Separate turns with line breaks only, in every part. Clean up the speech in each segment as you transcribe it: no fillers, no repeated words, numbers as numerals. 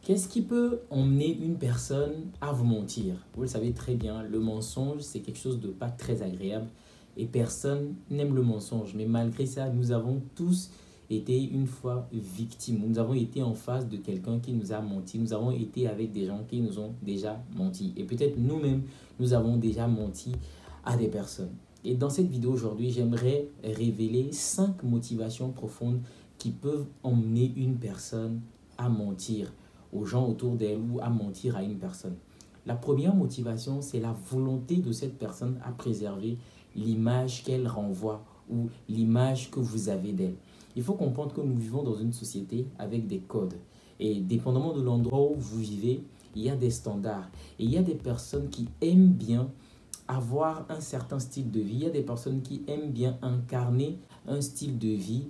Qu'est-ce qui peut emmener une personne à vous mentir? Vous le savez très bien, le mensonge, c'est quelque chose de pas très agréable et personne n'aime le mensonge. Mais malgré ça, nous avons tous été une fois victimes. Nous avons été en face de quelqu'un qui nous a menti. Nous avons été avec des gens qui nous ont déjà menti. Et peut-être nous-mêmes, nous avons déjà menti à des personnes. Et dans cette vidéo aujourd'hui, j'aimerais révéler 5 motivations profondes qui peuvent emmener une personne à mentir aux gens autour d'elle ou à mentir à une personne. La première motivation, c'est la volonté de cette personne à préserver l'image qu'elle renvoie ou l'image que vous avez d'elle. Il faut comprendre que nous vivons dans une société avec des codes. Et dépendamment de l'endroit où vous vivez, il y a des standards. Et il y a des personnes qui aiment bien avoir un certain style de vie. Il y a des personnes qui aiment bien incarner un style de vie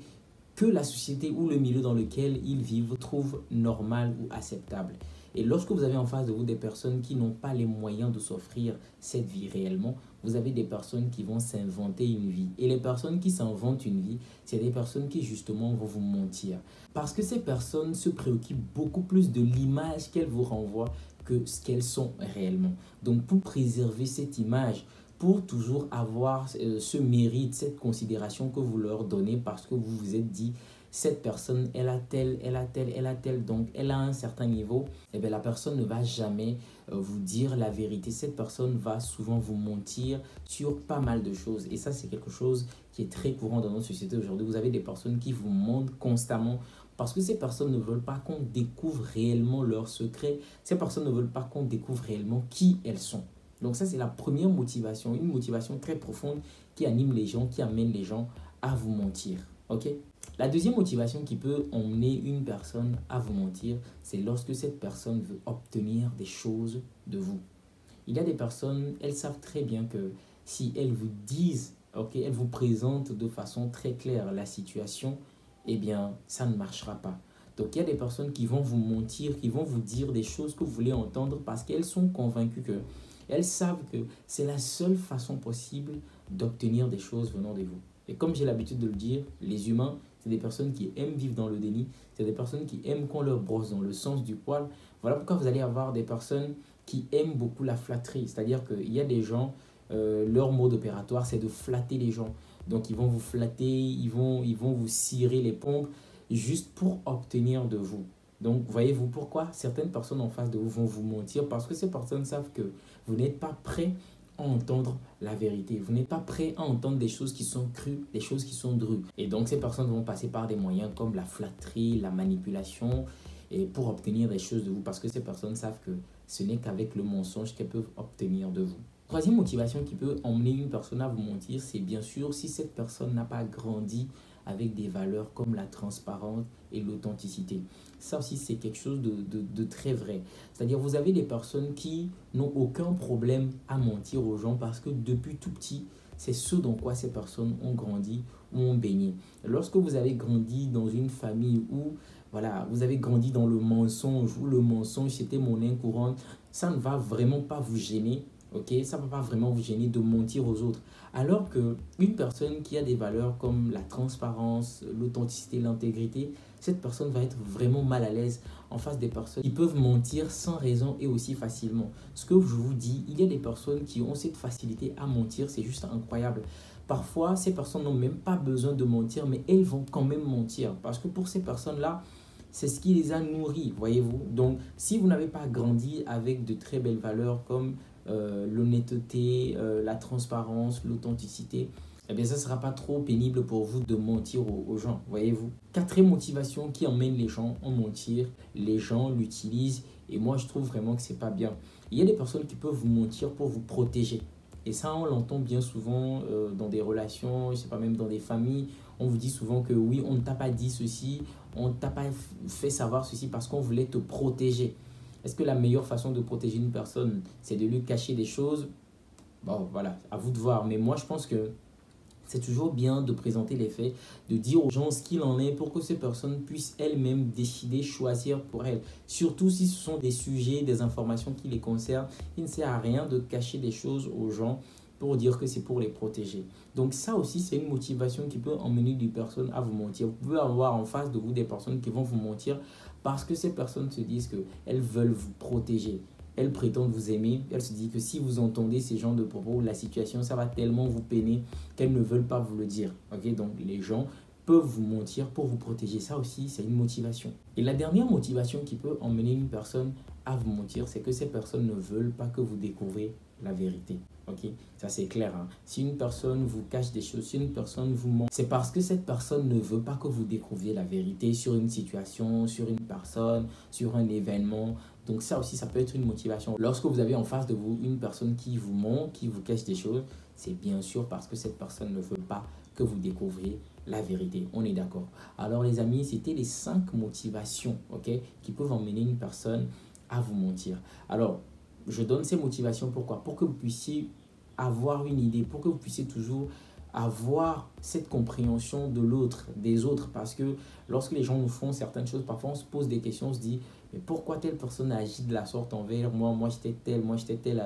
que la société ou le milieu dans lequel ils vivent trouve normal ou acceptable. Et lorsque vous avez en face de vous des personnes qui n'ont pas les moyens de s'offrir cette vie réellement, vous avez des personnes qui vont s'inventer une vie. Et les personnes qui s'inventent une vie, c'est des personnes qui justement vont vous mentir. Parce que ces personnes se préoccupent beaucoup plus de l'image qu'elles vous renvoient que ce qu'elles sont réellement. Donc pour préserver cette image, pour toujours avoir ce mérite, cette considération que vous leur donnez parce que vous vous êtes dit, cette personne, elle a tel, elle a tel, elle a tel, donc elle a un certain niveau, et bien la personne ne va jamais vous dire la vérité. Cette personne va souvent vous mentir sur pas mal de choses. Et ça, c'est quelque chose qui est très courant dans notre société aujourd'hui. Vous avez des personnes qui vous mentent constamment parce que ces personnes ne veulent pas qu'on découvre réellement leurs secrets. Ces personnes ne veulent pas qu'on découvre réellement qui elles sont. Donc ça, c'est la première motivation, une motivation très profonde qui anime les gens, qui amène les gens à vous mentir. Ok? La deuxième motivation qui peut emmener une personne à vous mentir, c'est lorsque cette personne veut obtenir des choses de vous. Il y a des personnes, elles savent très bien que si elles vous disent, ok, elles vous présentent de façon très claire la situation, eh bien, ça ne marchera pas. Donc, il y a des personnes qui vont vous mentir, qui vont vous dire des choses que vous voulez entendre parce qu'elles sont convaincues que elles savent que c'est la seule façon possible d'obtenir des choses venant de vous. Et comme j'ai l'habitude de le dire, les humains, c'est des personnes qui aiment vivre dans le déni. C'est des personnes qui aiment qu'on leur brosse dans le sens du poil. Voilà pourquoi vous allez avoir des personnes qui aiment beaucoup la flatterie. C'est-à-dire qu'il y a des gens, leur mode opératoire, c'est de flatter les gens. Donc, ils vont vous flatter, ils vont vous cirer les pompes juste pour obtenir de vous. Donc, voyez-vous pourquoi certaines personnes en face de vous vont vous mentir? Parce que ces personnes savent que vous n'êtes pas prêt à entendre la vérité. Vous n'êtes pas prêt à entendre des choses qui sont crues, des choses qui sont drues. Et donc, ces personnes vont passer par des moyens comme la flatterie, la manipulation, et pour obtenir des choses de vous. Parce que ces personnes savent que ce n'est qu'avec le mensonge qu'elles peuvent obtenir de vous. Troisième motivation qui peut emmener une personne à vous mentir, c'est bien sûr si cette personne n'a pas grandi avec des valeurs comme la transparence et l'authenticité. Ça aussi, c'est quelque chose de très vrai. C'est-à-dire, vous avez des personnes qui n'ont aucun problème à mentir aux gens parce que depuis tout petit, c'est ce dans quoi ces personnes ont grandi ou ont baigné. Lorsque vous avez grandi dans une famille où voilà, vous avez grandi dans le mensonge, où le mensonge c'était monnaie courante, ça ne va vraiment pas vous gêner. Ok, ça ne va pas vraiment vous gêner de mentir aux autres. Alors qu'une personne qui a des valeurs comme la transparence, l'authenticité, l'intégrité, cette personne va être vraiment mal à l'aise en face des personnes qui peuvent mentir sans raison et aussi facilement. Ce que je vous dis, il y a des personnes qui ont cette facilité à mentir, c'est juste incroyable. Parfois, ces personnes n'ont même pas besoin de mentir, mais elles vont quand même mentir. Parce que pour ces personnes-là, c'est ce qui les a nourris, voyez-vous. Donc, si vous n'avez pas grandi avec de très belles valeurs comme l'honnêteté, la transparence, l'authenticité, eh bien, ça ne sera pas trop pénible pour vous de mentir aux gens, voyez-vous. Quatrième motivation qui emmène les gens à mentir, les gens l'utilisent et moi, je trouve vraiment que ce n'est pas bien. Il y a des personnes qui peuvent vous mentir pour vous protéger. Et ça, on l'entend bien souvent dans des relations, je ne sais pas, même dans des familles. On vous dit souvent que oui, on ne t'a pas dit ceci, on ne t'a pas fait savoir ceci parce qu'on voulait te protéger. Est-ce que la meilleure façon de protéger une personne, c'est de lui cacher des choses? Bon, voilà, à vous de voir. Mais moi, je pense que c'est toujours bien de présenter les faits, de dire aux gens ce qu'il en est pour que ces personnes puissent elles-mêmes décider, choisir pour elles. Surtout si ce sont des sujets, des informations qui les concernent. Il ne sert à rien de cacher des choses aux gens pour dire que c'est pour les protéger. Donc ça aussi, c'est une motivation qui peut emmener des personnes à vous mentir. Vous pouvez avoir en face de vous des personnes qui vont vous mentir parce que ces personnes se disent qu'elles veulent vous protéger. Elles prétendent vous aimer. Elles se disent que si vous entendez ces genres de propos, la situation, ça va tellement vous peiner qu'elles ne veulent pas vous le dire. Ok, donc les gens peuvent vous mentir pour vous protéger. Ça aussi, c'est une motivation. Et la dernière motivation qui peut emmener une personne à vous mentir, c'est que ces personnes ne veulent pas que vous découvrez la vérité. Ok, ça c'est clair. Hein? Si une personne vous cache des choses, si une personne vous ment, c'est parce que cette personne ne veut pas que vous découvriez la vérité sur une situation, sur une personne, sur un événement. Donc ça aussi, ça peut être une motivation. Lorsque vous avez en face de vous une personne qui vous ment, qui vous cache des choses, c'est bien sûr parce que cette personne ne veut pas que vous découvriez la vérité. On est d'accord. Alors les amis, c'était les 5 motivations, ok, qui peuvent emmener une personne à vous mentir. Alors, je donne ces motivations pourquoi? Pour que vous puissiez avoir une idée, pour que vous puissiez toujours avoir cette compréhension de l'autre, des autres. Parce que lorsque les gens nous font certaines choses, parfois on se pose des questions, on se dit, mais pourquoi telle personne agit de la sorte envers moi? Moi j'étais tel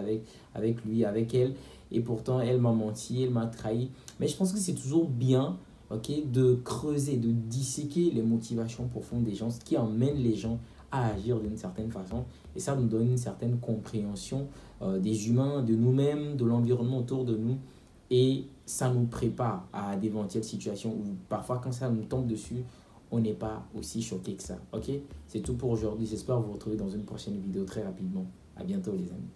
avec lui, avec elle. Et pourtant, elle m'a menti, elle m'a trahi. Mais je pense que c'est toujours bien, ok, de creuser, de disséquer les motivations profondes des gens, ce qui emmène les gens à agir d'une certaine façon. Et ça nous donne une certaine compréhension des humains, de nous-mêmes, de l'environnement autour de nous. Et ça nous prépare à d'éventuelles situations où parfois quand ça nous tombe dessus, on n'est pas aussi choqué que ça. Ok? C'est tout pour aujourd'hui. J'espère vous retrouver dans une prochaine vidéo très rapidement. À bientôt les amis.